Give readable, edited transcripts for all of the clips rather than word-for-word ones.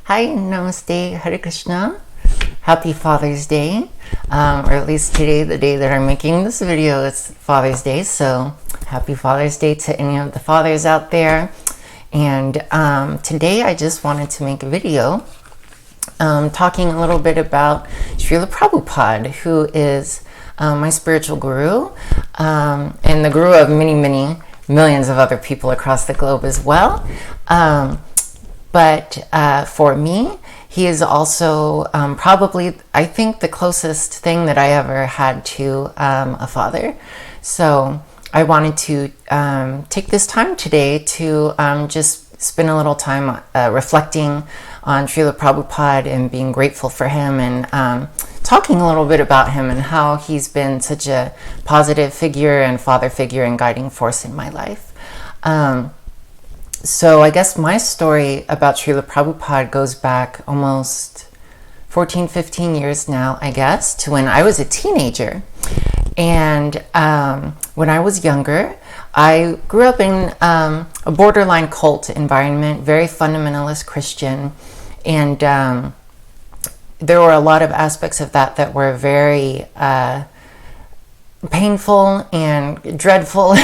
Hi, Namaste, Hare Krishna. Happy Father's Day, or at least today, the day that I'm making this video, it's Father's Day. So happy Father's Day to any of the fathers out there. And today I just wanted to make a video talking a little bit about Srila Prabhupada, who is my spiritual guru, and the guru of many, many millions of other people across the globe as well. But for me, he is also probably, I think, the closest thing that I ever had to a father. So I wanted to take this time today to just spend a little time reflecting on Srila Prabhupada and being grateful for him, and talking a little bit about him and how he's been such a positive figure and father figure and guiding force in my life. So I guess my story about Srila Prabhupada goes back almost 14, 15 years now, I guess, to when I was a teenager. And when I was younger, I grew up in a borderline cult environment, very fundamentalist Christian. And there were a lot of aspects of that were very painful and dreadful.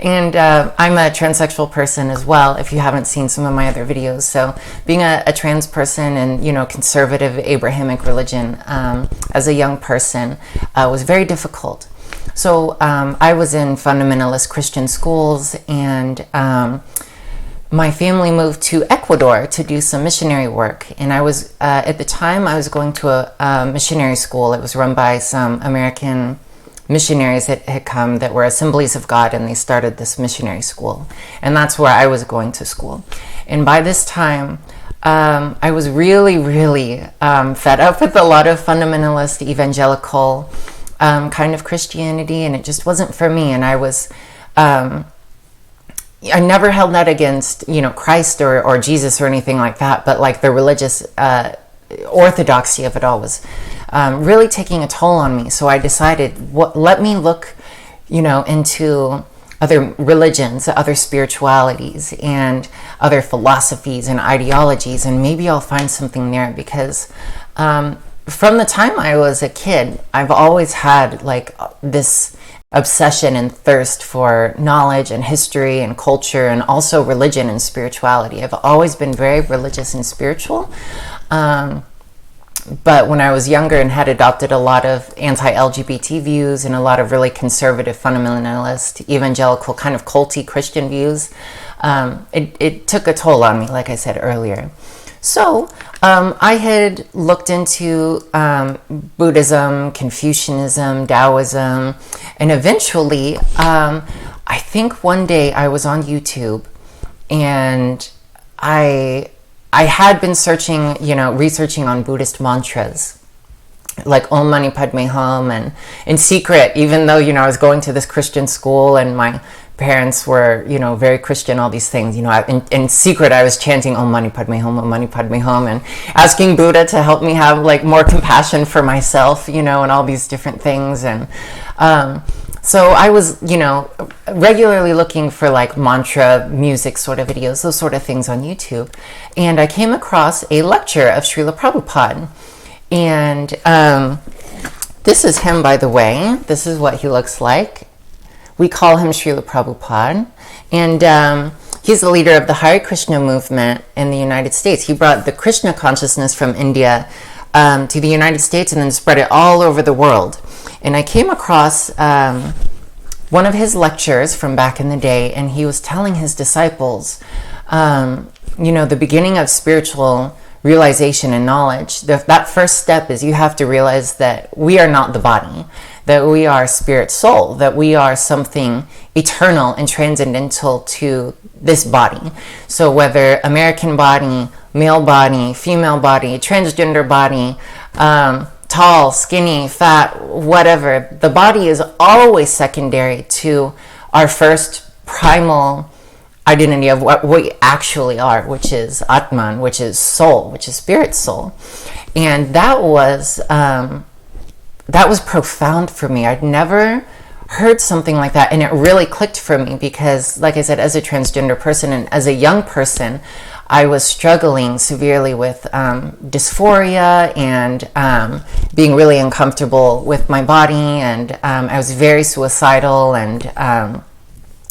And I'm a transsexual person as well, if you haven't seen some of my other videos. So being a trans person and, conservative Abrahamic religion as a young person was very difficult. So I was in fundamentalist Christian schools, and my family moved to Ecuador to do some missionary work. And I was, at the time, I was going to a missionary school. It was run by some American missionaries that had come that were Assemblies of God, and they started this missionary school. And that's where I was going to school. And by this time, I was really, really fed up with a lot of fundamentalist evangelical kind of Christianity, and it just wasn't for me. And I was... I never held that against, Christ or Jesus or anything like that, but like the religious orthodoxy of it all was really taking a toll on me. So I decided, let me look, into other religions, other spiritualities, and other philosophies and ideologies, and maybe I'll find something there. Because from the time I was a kid, I've always had like this obsession and thirst for knowledge and history and culture, and also religion and spirituality. I've always been very religious and spiritual. But when I was younger and had adopted a lot of anti-LGBT views and a lot of really conservative, fundamentalist, evangelical, kind of culty Christian views, it took a toll on me, like I said earlier. So I had looked into Buddhism, Confucianism, Taoism, and eventually, I think one day I was on YouTube, and I had been searching, researching on Buddhist mantras, like Om Mani Padme Hum, and in secret, even though, I was going to this Christian school and my parents were, very Christian, all these things, in secret, I was chanting Om Mani Padme Hum, Om Mani Padme Hum, and asking Buddha to help me have like more compassion for myself, and all these different things. And so I was, regularly looking for like mantra music sort of videos, those sort of things on YouTube. And I came across a lecture of Srila Prabhupada. And this is him, by the way. This is what he looks like. We call him Srila Prabhupada. And he's the leader of the Hare Krishna movement in the United States. He brought the Krishna consciousness from India to the United States and then spread it all over the world. And I came across one of his lectures from back in the day, and he was telling his disciples, the beginning of spiritual realization and knowledge. That first step is you have to realize that we are not the body, that we are spirit soul, that we are something eternal and transcendental to this body. So whether American body, male body, female body, transgender body, tall, skinny, fat, whatever, the body is always secondary to our first primal identity of what we actually are, which is Atman, which is soul, which is spirit soul. And that was profound for me. I'd never heard something like that, and it really clicked for me because, like I said, as a transgender person and as a young person, I was struggling severely with dysphoria and being really uncomfortable with my body, and I was very suicidal and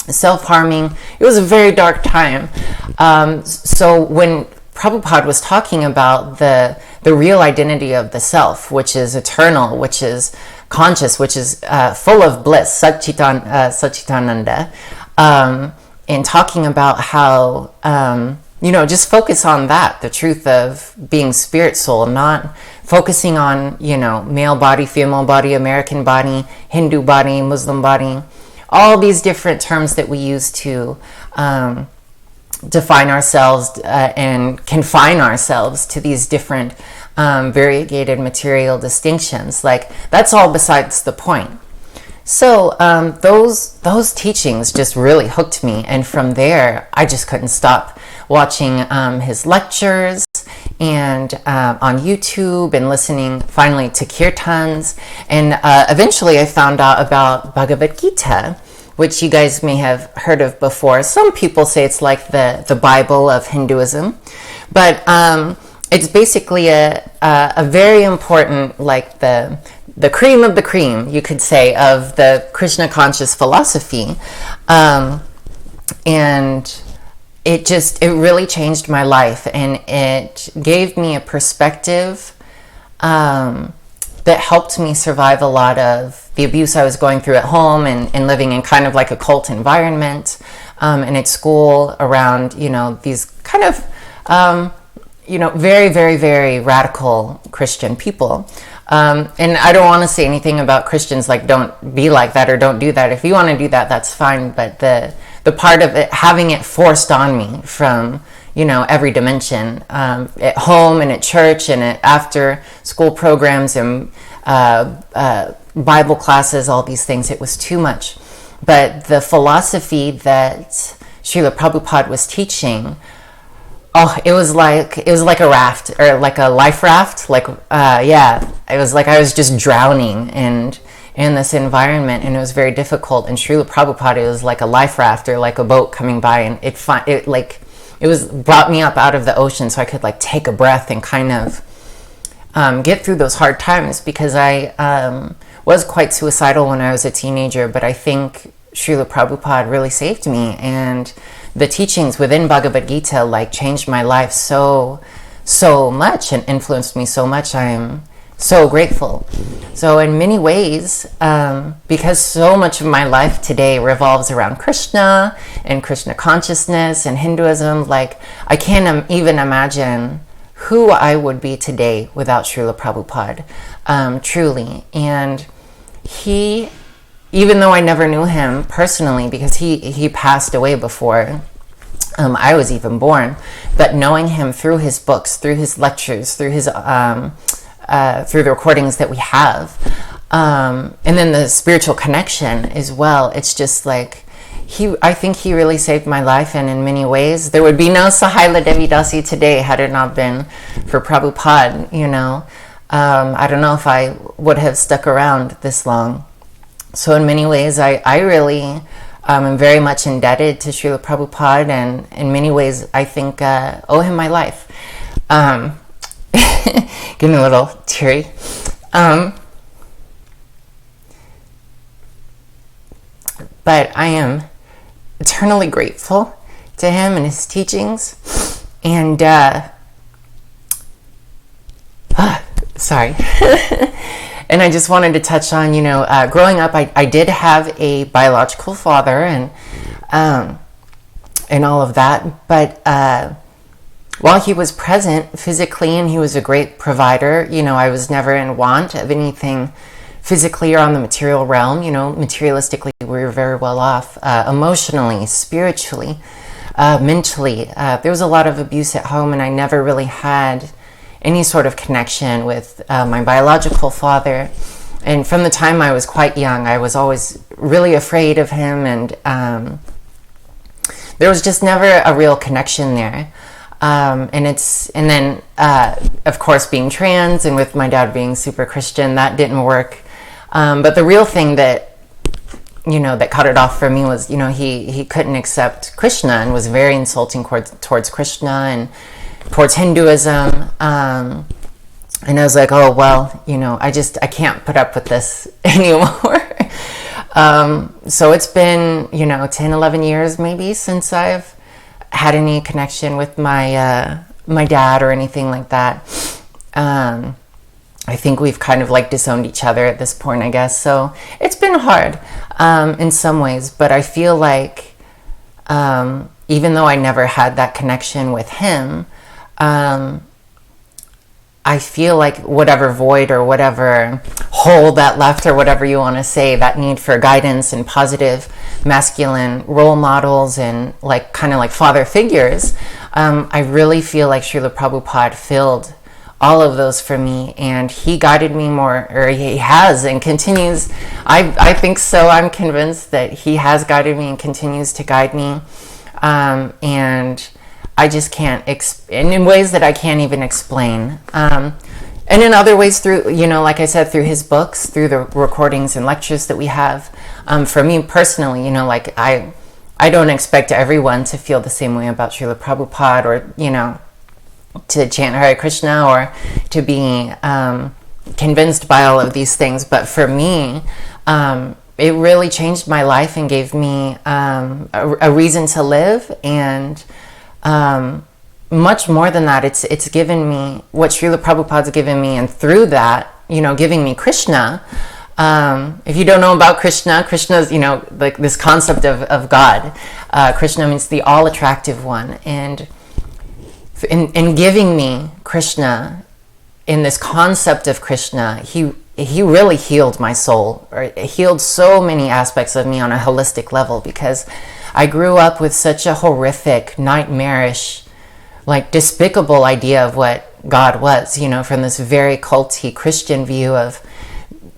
self-harming. It was a very dark time. So when Prabhupada was talking about the real identity of the self, which is eternal, which is conscious, which is full of bliss, Satchitananda, and talking about how, just focus on that, the truth of being spirit soul, not focusing on, male body, female body, American body, Hindu body, Muslim body, all these different terms that we use to define ourselves and confine ourselves to these different variegated material distinctions. Like, that's all besides the point. So those teachings just really hooked me, and from there I just couldn't stop watching his lectures and on YouTube, and listening finally to kirtans, and eventually I found out about Bhagavad Gita, which you guys may have heard of before. Some people say it's like the Bible of Hinduism, but it's basically a very important, like the cream of the cream, you could say, of the Krishna conscious philosophy. And it really changed my life, and it gave me a perspective that helped me survive a lot of the abuse I was going through at home, and living in kind of like a cult environment, and at school around, these kind of, very, very, very radical Christian people. And I don't want to say anything about Christians like don't be like that or don't do that. If you want to do that, that's fine. But the part of it, having it forced on me from, every dimension, at home and at church and at after school programs and Bible classes, all these things, it was too much. But the philosophy that Srila Prabhupada was teaching, it was like a raft, or like a life raft. It was like I was just drowning in this environment, and it was very difficult. And Srila Prabhupada was like a life raft, or like a boat coming by, and it brought me up out of the ocean, so I could like take a breath and kind of get through those hard times, because I was quite suicidal when I was a teenager. But I think Srila Prabhupada really saved me, and the teachings within Bhagavad Gita like changed my life so much and influenced me so much. I'm so grateful. So in many ways, because so much of my life today revolves around Krishna and Krishna consciousness and Hinduism, like I can't even imagine who I would be today without Srila Prabhupada, truly. And he, even though I never knew him personally, because he passed away before I was even born, but knowing him through his books, through his lectures, through his through the recordings that we have, and then the spiritual connection as well, it's just like I think he really saved my life. And in many ways, there would be no Sahaila Devi Dasi today had it not been for Prabhupada. I don't know if I would have stuck around this long. So in many ways, I really am very much indebted to Srila Prabhupada, and in many ways, I think owe him my life. Getting a little teary. But I am eternally grateful to him and his teachings. And, sorry. And I just wanted to touch on, growing up, I did have a biological father and all of that. But while he was present physically and he was a great provider, I was never in want of anything physically or on the material realm. Materialistically, we were very well off. Emotionally, spiritually, mentally. There was a lot of abuse at home, and I never really had any sort of connection with my biological father. And from the time I was quite young, I was always really afraid of him, and there was just never a real connection there. And then of course, being trans and with my dad being super Christian, that didn't work. But the real thing that that cut it off for me was, he couldn't accept Krishna and was very insulting towards Krishna and towards Hinduism. And I was like, oh, well, I can't put up with this anymore. So it's been, 10, 11 years maybe since I've had any connection with my dad or anything like that. I think we've kind of like disowned each other at this point, I guess. So it's been hard in some ways, but I feel like even though I never had that connection with him, I feel like whatever void or whatever hole that left or whatever you want to say, that need for guidance and positive masculine role models and like kind of like father figures, I really feel like Srila Prabhupada filled all of those for me, and he guided me more, or he has and continues. I think so. I'm convinced that he has guided me and continues to guide me, and I just can't and in ways that I can't even explain, and in other ways through, like I said, through his books, through the recordings and lectures that we have. For me personally, like I don't expect everyone to feel the same way about Srila Prabhupada, or to chant Hare Krishna, or to be convinced by all of these things. But for me, it really changed my life and gave me a reason to live. And much more than that, it's given me what Srila Prabhupada's given me, and through that, giving me Krishna. If you don't know about Krishna, Krishna's, like this concept of God. Krishna means the all-attractive one. And in giving me Krishna, in this concept of Krishna, he really healed my soul, or healed so many aspects of me on a holistic level, because I grew up with such a horrific, nightmarish, like despicable idea of what God was, from this very culty Christian view of,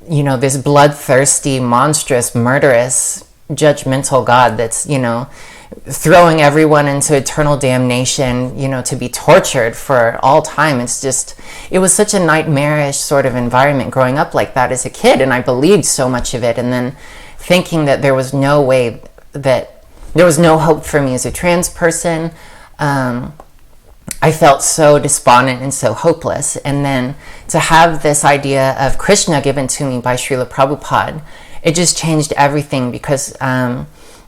this bloodthirsty, monstrous, murderous, judgmental God that's, throwing everyone into eternal damnation, to be tortured for all time. It was such a nightmarish sort of environment growing up like that as a kid, and I believed so much of it, and then thinking that there was no way, that there was no hope for me as a trans person. I felt so despondent and so hopeless, and then to have this idea of Krishna given to me by Srila Prabhupada, it just changed everything, because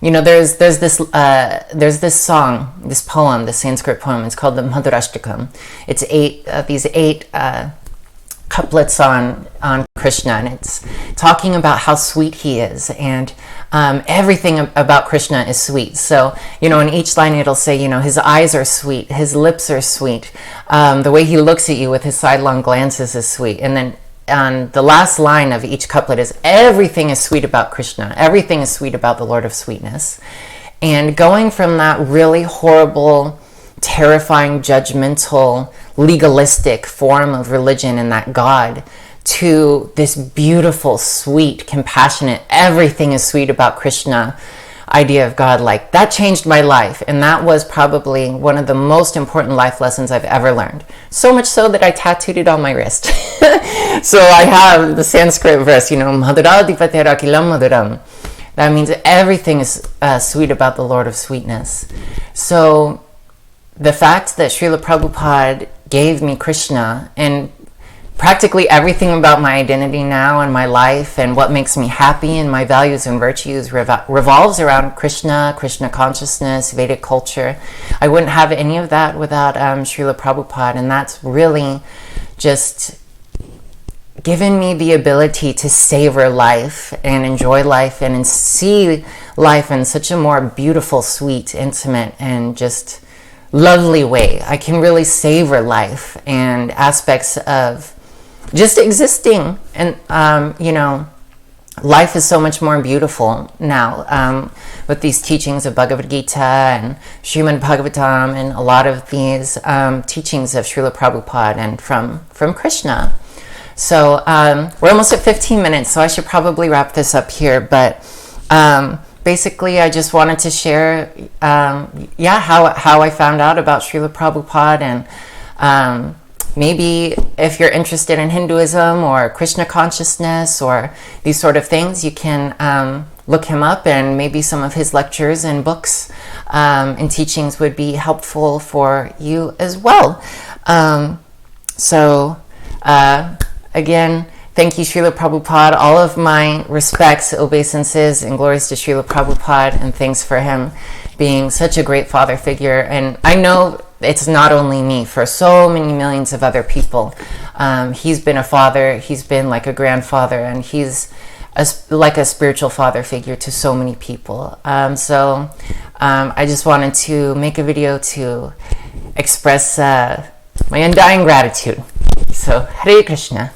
there's this song, this poem, this Sanskrit poem. It's called the Madhurashtakam. It's these eight couplets on Krishna, and it's talking about how sweet he is, and everything about Krishna is sweet. So, in each line it'll say, his eyes are sweet, his lips are sweet, the way he looks at you with his sidelong glances is sweet. And then on the last line of each couplet is, everything is sweet about Krishna, everything is sweet about the Lord of Sweetness. And going from that really horrible, terrifying, judgmental, legalistic form of religion and that God, to this beautiful, sweet, compassionate, everything is sweet about Krishna idea of God, like that changed my life. And that was probably one of the most important life lessons I've ever learned. So much so that I tattooed it on my wrist. So I have the Sanskrit verse, Madhuradipatera kilam madhuram. That means everything is sweet about the Lord of Sweetness. So the fact that Srila Prabhupada gave me Krishna, and practically everything about my identity now and my life and what makes me happy and my values and virtues revolves around Krishna, Krishna consciousness, Vedic culture. I wouldn't have any of that without Srila Prabhupada, and that's really just given me the ability to savor life and enjoy life and see life in such a more beautiful, sweet, intimate, and just lovely way. I can really savor life and aspects of just existing, and life is so much more beautiful now with these teachings of Bhagavad Gita and Srimad Bhagavatam and a lot of these teachings of Srila Prabhupada and from Krishna. So we're almost at 15 minutes, so I should probably wrap this up here, but basically I just wanted to share how I found out about Srila Prabhupada, and maybe if you're interested in Hinduism or Krishna consciousness or these sort of things, you can look him up, and maybe some of his lectures and books and teachings would be helpful for you as well. Again, thank you, Srila Prabhupada. All of my respects, obeisances, and glories to Srila Prabhupada, and thanks for him being such a great father figure. And I know it's not only me, for so many millions of other people. He's been a father, he's been like a grandfather, and he's like a spiritual father figure to so many people. I just wanted to make a video to express my undying gratitude. So, Hare Krishna.